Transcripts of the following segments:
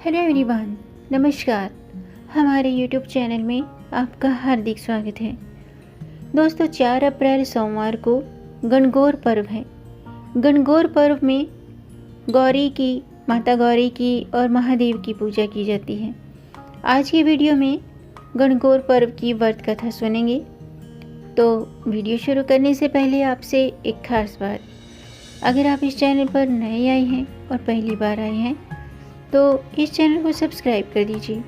Hello everyone, नमस्कार। हमारे YouTube channel में आपका हार्दिक स्वागत है। दोस्तों, 4 अप्रैल सोमवार को गणगौर पर्व है। गणगौर पर्व में माता गौरी की और महादेव की पूजा की जाती है। आज की वीडियो में गणगौर पर्व की व्रत कथा सुनेंगे। तो वीडियो शुरू करने से पहले आपसे एक खास बात, अगर आप इस चैनल पर नए आए हैं और पहली बार आए हैं तो इस चैनल को सब्सक्राइब कर दीजिए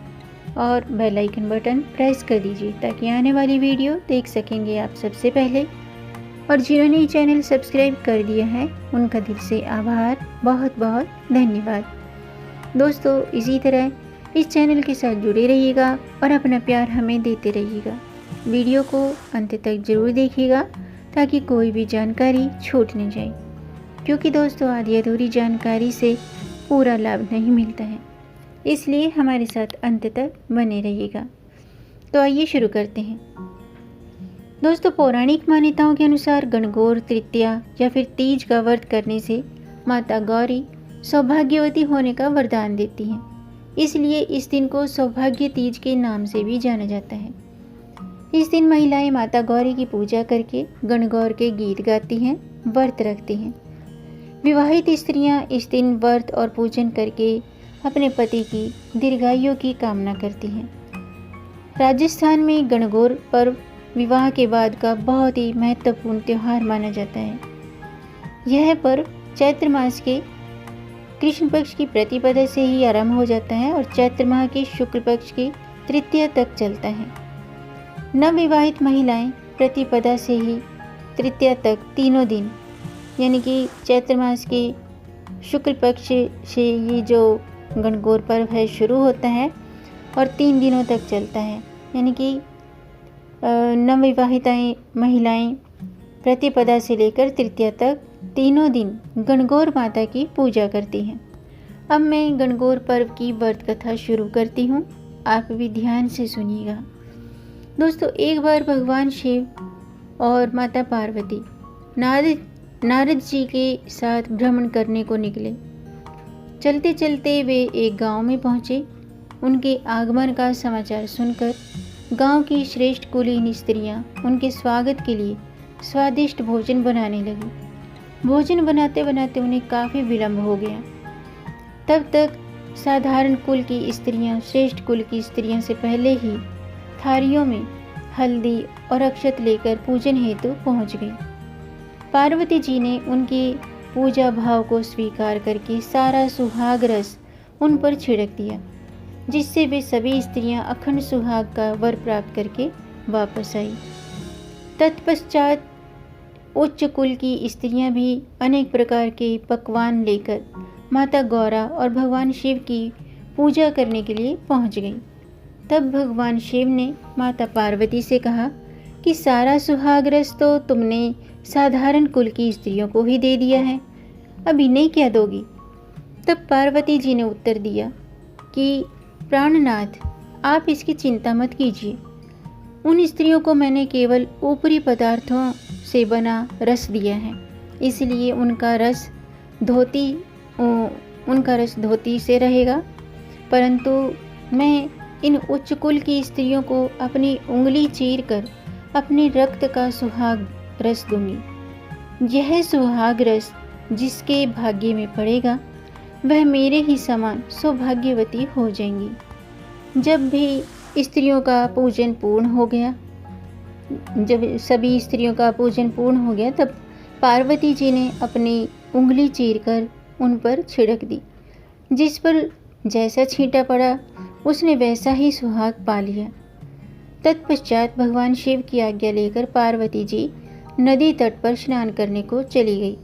और बेल आइकन बटन प्रेस कर दीजिए ताकि आने वाली वीडियो देख सकेंगे आप सबसे पहले। और जिन्होंने ये चैनल सब्सक्राइब कर दिया है उनका दिल से आभार, बहुत बहुत धन्यवाद। दोस्तों, इसी तरह इस चैनल के साथ जुड़े रहिएगा और अपना प्यार हमें देते रहिएगा। वीडियो को अंत तक ज़रूर देखिएगा ताकि कोई भी जानकारी छूट न जाए, क्योंकि दोस्तों आधी अधूरी जानकारी से पूरा लाभ नहीं मिलता है, इसलिए हमारे साथ अंत तक बने रहिएगा। तो आइए शुरू करते हैं। दोस्तों, पौराणिक मान्यताओं के अनुसार गणगौर तृतीया या फिर तीज का व्रत करने से माता गौरी सौभाग्यवती होने का वरदान देती हैं। इसलिए इस दिन को सौभाग्य तीज के नाम से भी जाना जाता है। इस दिन महिलाएं माता गौरी की पूजा करके गणगौर के गीत गाती हैं, व्रत रखती हैं। विवाहित स्त्रियां इस दिन व्रत और पूजन करके अपने पति की दीर्घायु की कामना करती हैं। राजस्थान में गणगौर पर्व विवाह के बाद का बहुत ही महत्वपूर्ण त्यौहार माना जाता है। यह पर्व चैत्र मास के कृष्ण पक्ष की प्रतिपदा से ही आरंभ हो जाता है और चैत्र माह के शुक्ल पक्ष की तृतीया तक चलता है। नवविवाहित महिलाएं प्रतिपदा से ही तृतीया तक तीनों दिन, यानी कि चैत्र मास के शुक्ल पक्ष से ये जो गणगौर पर्व है शुरू होता है और 3 दिनों तक चलता है। यानी कि नवविवाहित महिलाएं प्रतिपदा से लेकर तृतीया तक तीनों दिन गणगौर माता की पूजा करती हैं। अब मैं गणगौर पर्व की व्रत कथा शुरू करती हूँ, आप भी ध्यान से सुनिएगा। दोस्तों, एक बार भगवान शिव और माता पार्वती नारद जी के साथ भ्रमण करने को निकले। चलते चलते वे एक गांव में पहुंचे। उनके आगमन का समाचार सुनकर गांव की श्रेष्ठ कुलीन स्त्रियां उनके स्वागत के लिए स्वादिष्ट भोजन बनाने लगी। भोजन बनाते बनाते उन्हें काफ़ी विलंब हो गया। तब तक साधारण कुल की स्त्रियां श्रेष्ठ कुल की स्त्रियों से पहले ही थालियों में हल्दी और अक्षत लेकर पूजन हेतु पहुंच गई। पार्वती जी ने उनके पूजा भाव को स्वीकार करके सारा सुहाग रस उन पर छिड़क दिया, जिससे वे सभी स्त्रियां अखंड सुहाग का वर प्राप्त करके वापस आई। तत्पश्चात उच्च कुल की स्त्रियां भी अनेक प्रकार के पकवान लेकर माता गौरा और भगवान शिव की पूजा करने के लिए पहुंच गईं। तब भगवान शिव ने माता पार्वती से कहा कि सारा सुहाग रस तो तुमने साधारण कुल की स्त्रियों को ही दे दिया है, अब इन्हें क्या दोगी? तब पार्वती जी ने उत्तर दिया कि प्राणनाथ, आप इसकी चिंता मत कीजिए। उन स्त्रियों को मैंने केवल ऊपरी पदार्थों से बना रस दिया है, इसलिए उनका रस धोती से रहेगा, परंतु मैं इन उच्च कुल की स्त्रियों को अपनी उंगली चीर कर अपने रक्त का सुहाग रस दूंगी। यह सुहाग रस जिसके भाग्य में पड़ेगा वह मेरे ही समान सौभाग्यवती हो जाएंगी। जब भी स्त्रियों का पूजन पूर्ण हो गया, जब सभी स्त्रियों का पूजन पूर्ण हो गया, तब पार्वती जी ने अपनी उंगली चीरकर उन पर छिड़क दी। जिस पर जैसा छींटा पड़ा उसने वैसा ही सुहाग पा लिया। तत्पश्चात भगवान शिव की आज्ञा लेकर पार्वती जी नदी तट पर स्नान करने को चली गई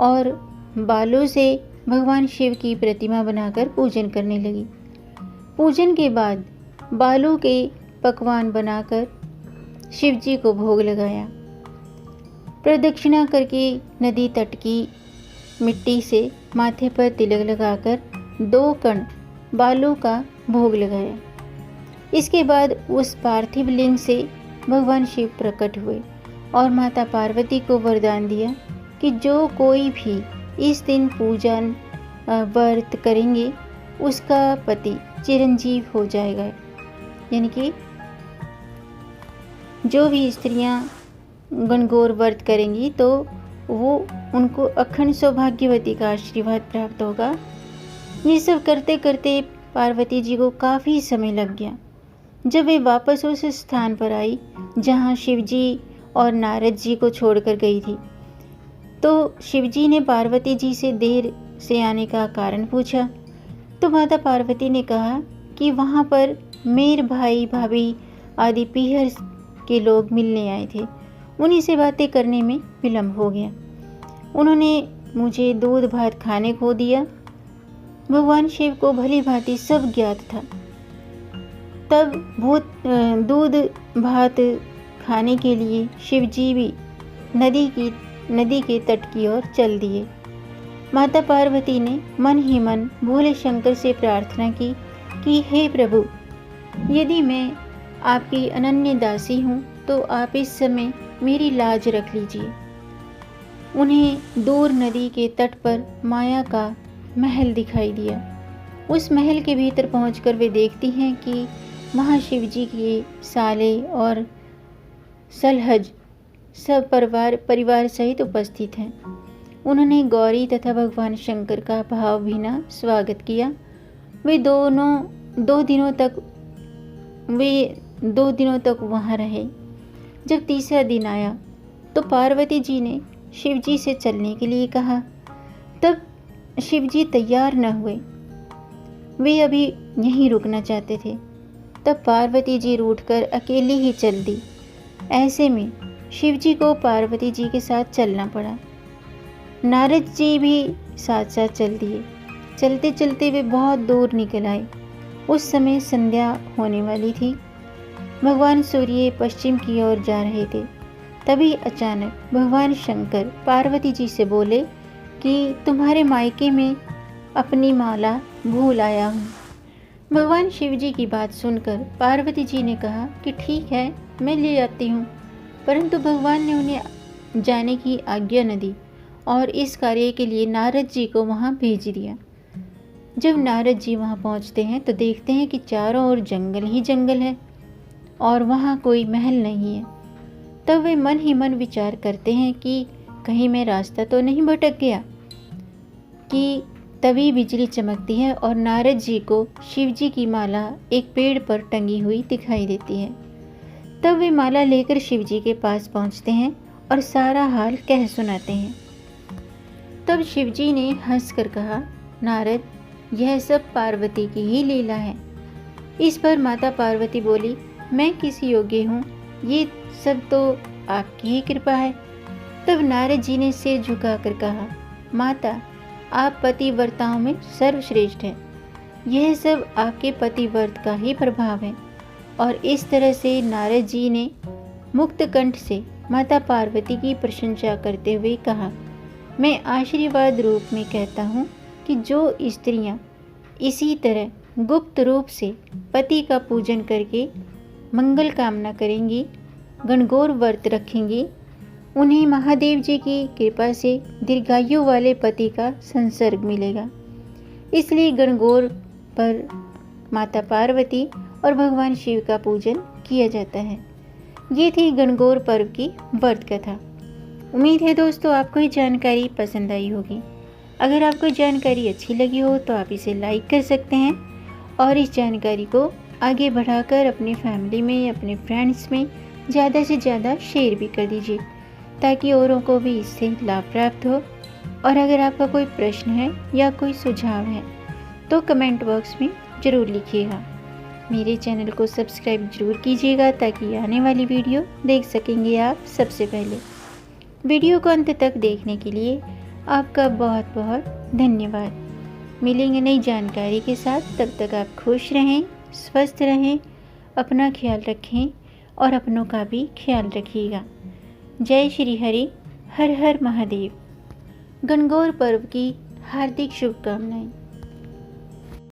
और बालों से भगवान शिव की प्रतिमा बनाकर पूजन करने लगी। पूजन के बाद बालों के पकवान बनाकर शिव जी को भोग लगाया। प्रदक्षिणा करके नदी तट की मिट्टी से माथे पर तिलक लगाकर 2 कण बालों का भोग लगाया। इसके बाद उस पार्थिव लिंग से भगवान शिव प्रकट हुए और माता पार्वती को वरदान दिया कि जो कोई भी इस दिन पूजन व्रत करेंगे उसका पति चिरंजीव हो जाएगा। यानी कि जो भी स्त्रियां गणगौर व्रत करेंगी तो वो उनको अखंड सौभाग्यवती का आशीर्वाद प्राप्त होगा। ये सब करते करते पार्वती जी को काफ़ी समय लग गया। जब वे वापस उस स्थान पर आई जहाँ शिवजी और नारद जी को छोड़कर गई थी, तो शिवजी ने पार्वती जी से देर से आने का कारण पूछा। तो माता पार्वती ने कहा कि वहाँ पर मेरे भाई भाभी आदि पीहर के लोग मिलने आए थे, उन्हीं से बातें करने में विलम्ब हो गया। उन्होंने मुझे दूध भात खाने को दिया। भगवान शिव को भली भांति सब ज्ञात था। तब दूध भात खाने के लिए शिवजी भी नदी के तट की ओर चल दिए। माता पार्वती ने मन ही मन भोले शंकर से प्रार्थना की कि हे प्रभु, यदि मैं आपकी अनन्य दासी हूँ तो आप इस समय मेरी लाज रख लीजिए। उन्हें दूर नदी के तट पर माया का महल दिखाई दिया। उस महल के भीतर पहुंचकर वे देखती हैं कि महाशिव जी के साले और सलहज सब परिवार सहित उपस्थित हैं। उन्होंने गौरी तथा भगवान शंकर का भावभीना स्वागत किया। वे दो दिनों तक वहाँ रहे। जब तीसरा दिन आया तो पार्वती जी ने शिव जी से चलने के लिए कहा। तब शिव जी तैयार न हुए, वे अभी यहीं रुकना चाहते थे। तब पार्वती जी रूठकर अकेली ही चल दी। ऐसे में शिव जी को पार्वती जी के साथ चलना पड़ा। नारद जी भी साथ साथ चल दिए। चलते चलते वे बहुत दूर निकल आए। उस समय संध्या होने वाली थी। भगवान सूर्य पश्चिम की ओर जा रहे थे। तभी अचानक भगवान शंकर पार्वती जी से बोले कि तुम्हारे मायके में अपनी माला भूल आया हूँ। भगवान शिव जी की बात सुनकर पार्वती जी ने कहा कि ठीक है, मैं ले आती हूँ। परंतु भगवान ने उन्हें जाने की आज्ञा न दी और इस कार्य के लिए नारद जी को वहाँ भेज दिया। जब नारद जी वहाँ पहुँचते हैं तो देखते हैं कि चारों ओर जंगल ही जंगल है और वहाँ कोई महल नहीं है। तब वे मन ही मन विचार करते हैं कि कहीं मैं रास्ता तो नहीं भटक गया। कि तभी बिजली चमकती है और नारद जी को शिव जी की माला एक पेड़ पर टंगी हुई दिखाई देती है। तब वे माला लेकर शिव जी के पास पहुँचते हैं और सारा हाल कह सुनाते हैं। तब शिव जी ने हंसकर कहा, नारद, यह सब पार्वती की ही लीला है। इस पर माता पार्वती बोली, मैं किस योग्य हूँ, ये सब तो आपकी ही कृपा है। तब नारद जी ने सिर झुकाकर कहा, माता, आप पतिव्रताओं में सर्वश्रेष्ठ हैं। यह सब आपके पतिव्रत का ही प्रभाव है। और इस तरह से नारद जी ने मुक्त कंठ से माता पार्वती की प्रशंसा करते हुए कहा, मैं आशीर्वाद रूप में कहता हूँ कि जो स्त्रियाँ इसी तरह गुप्त रूप से पति का पूजन करके मंगल कामना करेंगी, गणगौर व्रत रखेंगी, उन्हें महादेव जी की कृपा से दीर्घायु वाले पति का संसर्ग मिलेगा। इसलिए गणगौर पर माता पार्वती और भगवान शिव का पूजन किया जाता है। ये थी गणगौर पर्व की व्रत कथा। उम्मीद है दोस्तों आपको ये जानकारी पसंद आई होगी। अगर आपको जानकारी अच्छी लगी हो तो आप इसे लाइक कर सकते हैं और इस जानकारी को आगे बढ़ाकर अपनी फैमिली में, अपने फ्रेंड्स में ज़्यादा से ज़्यादा शेयर भी कर दीजिए ताकि औरों को भी इससे लाभ प्राप्त हो। और अगर आपका कोई प्रश्न है या कोई सुझाव है तो कमेंट बॉक्स में ज़रूर लिखिएगा। मेरे चैनल को सब्सक्राइब जरूर कीजिएगा ताकि आने वाली वीडियो देख सकेंगे आप सबसे पहले। वीडियो को अंत तक देखने के लिए आपका बहुत बहुत धन्यवाद। मिलेंगे नई जानकारी के साथ, तब तक आप खुश रहें, स्वस्थ रहें, अपना ख्याल रखें और अपनों का भी ख्याल रखिएगा। जय श्री हरि, हर हर महादेव। गणगौर पर्व की हार्दिक शुभकामनाएं।